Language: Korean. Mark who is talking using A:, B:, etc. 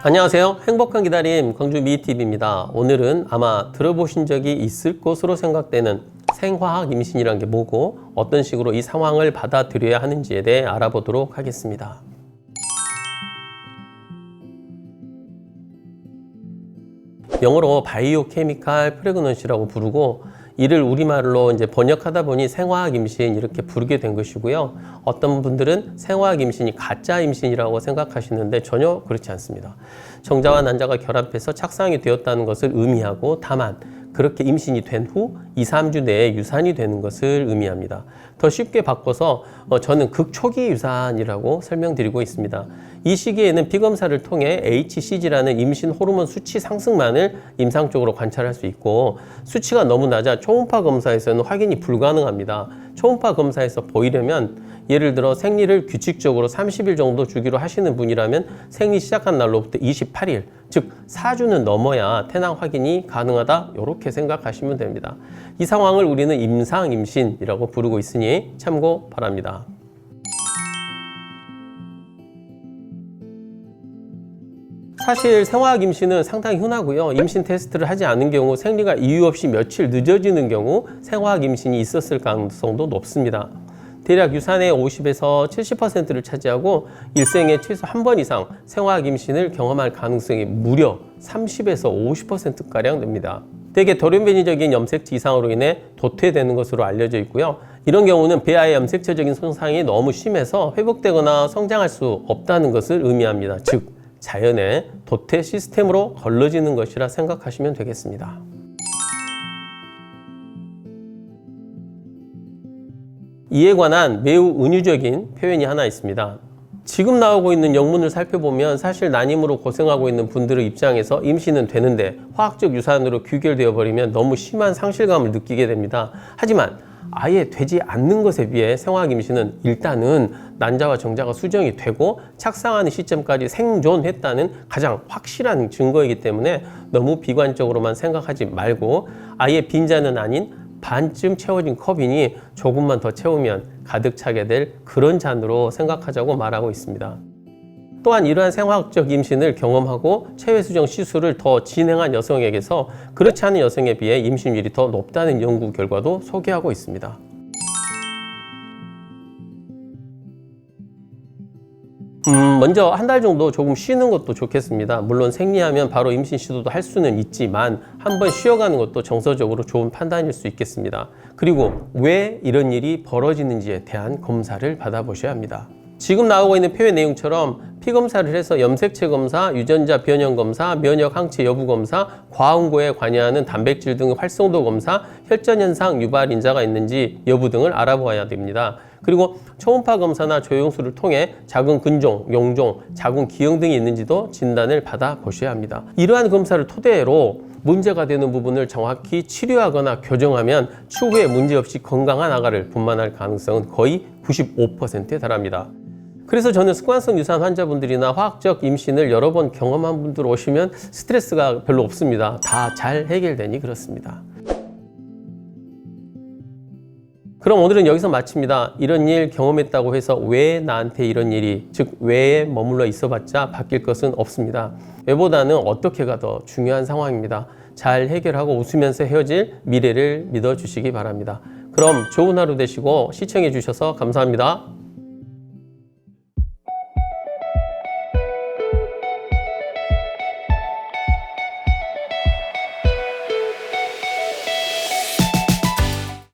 A: 안녕하세요. 행복한 기다림 광주 미희TV입니다. 오늘은 아마 들어보신 적이 있을 것으로 생각되는 생화학 임신이란 게 뭐고 어떤 식으로 이 상황을 받아들여야 하는지에 대해 알아보도록 하겠습니다. 영어로 바이오케미칼 프레그넌시라고 부르고 이를 우리말로 이제 번역하다 보니 생화학 임신 이렇게 부르게 된 것이고요. 어떤 분들은 생화학 임신이 가짜 임신이라고 생각하시는데 전혀 그렇지 않습니다. 정자와 난자가 결합해서 착상이 되었다는 것을 의미하고 다만 그렇게 임신이 된 후 2, 3주 내에 유산이 되는 것을 의미합니다. 더 쉽게 바꿔서 저는 극초기 유산이라고 설명드리고 있습니다. 이 시기에는 피검사를 통해 HCG라는 임신 호르몬 수치 상승만을 임상적으로 관찰할 수 있고 수치가 너무 낮아 초음파 검사에서는 확인이 불가능합니다. 초음파 검사에서 보이려면 예를 들어 생리를 규칙적으로 30일 정도 주기로 하시는 분이라면 생리 시작한 날로부터 28일, 즉 4주는 넘어야 태낭 확인이 가능하다 이렇게 생각하시면 됩니다. 이 상황을 우리는 임상 임신이라고 부르고 있으니 참고 바랍니다. 사실 생화학 임신은 상당히 흔하고요. 임신 테스트를 하지 않은 경우 생리가 이유 없이 며칠 늦어지는 경우 생화학 임신이 있었을 가능성도 높습니다. 대략 유산의 50에서 70%를 차지하고 일생에 최소 한 번 이상 생화학 임신을 경험할 가능성이 무려 30에서 50%가량 됩니다. 대개 돌연변이적인 염색체 이상으로 인해 도태되는 것으로 알려져 있고요. 이런 경우는 배아의 염색체적인 손상이 너무 심해서 회복되거나 성장할 수 없다는 것을 의미합니다. 즉, 자연의 도태 시스템으로 걸러지는 것이라 생각하시면 되겠습니다. 이에 관한 매우 은유적인 표현이 하나 있습니다. 지금 나오고 있는 영문을 살펴보면 사실 난임으로 고생하고 있는 분들의 입장에서 임신은 되는데 화학적 유산으로 귀결되어 버리면 너무 심한 상실감을 느끼게 됩니다. 하지만 아예 되지 않는 것에 비해 생화학 임신은 일단은 난자와 정자가 수정이 되고 착상하는 시점까지 생존했다는 가장 확실한 증거이기 때문에 너무 비관적으로만 생각하지 말고 아예 빈잔은 아닌 반쯤 채워진 컵이니 조금만 더 채우면 가득 차게 될 그런 잔으로 생각하자고 말하고 있습니다. 또한 이러한 생화학적 임신을 경험하고 체외수정 시술을 더 진행한 여성에게서 그렇지 않은 여성에 비해 임신율이 더 높다는 연구 결과도 소개하고 있습니다. 먼저 한 달 정도 조금 쉬는 것도 좋겠습니다. 물론 생리하면 바로 임신 시도도 할 수는 있지만 한번 쉬어가는 것도 정서적으로 좋은 판단일 수 있겠습니다. 그리고 왜 이런 일이 벌어지는지에 대한 검사를 받아보셔야 합니다. 지금 나오고 있는 표현 내용처럼 피검사를 해서 염색체 검사, 유전자 변형 검사, 면역 항체 여부 검사, 과응고에 관여하는 단백질 등의 활성도 검사, 혈전 현상 유발 인자가 있는지 여부 등을 알아보아야 됩니다. 그리고 초음파 검사나 조영술을 통해 작은 근종, 용종, 자궁 기형 등이 있는지도 진단을 받아 보셔야 합니다. 이러한 검사를 토대로 문제가 되는 부분을 정확히 치료하거나 교정하면 추후에 문제없이 건강한 아가를 분만할 가능성은 거의 95%에 달합니다. 그래서 저는 습관성 유산 환자분들이나 화학적 임신을 여러 번 경험한 분들 오시면 스트레스가 별로 없습니다. 다 잘 해결되니 그렇습니다. 그럼 오늘은 여기서 마칩니다. 이런 일 경험했다고 해서 왜 나한테 이런 일이, 즉 왜에 머물러 있어봤자 바뀔 것은 없습니다. 왜보다는 어떻게가 더 중요한 상황입니다. 잘 해결하고 웃으면서 헤어질 미래를 믿어주시기 바랍니다. 그럼 좋은 하루 되시고 시청해 주셔서 감사합니다.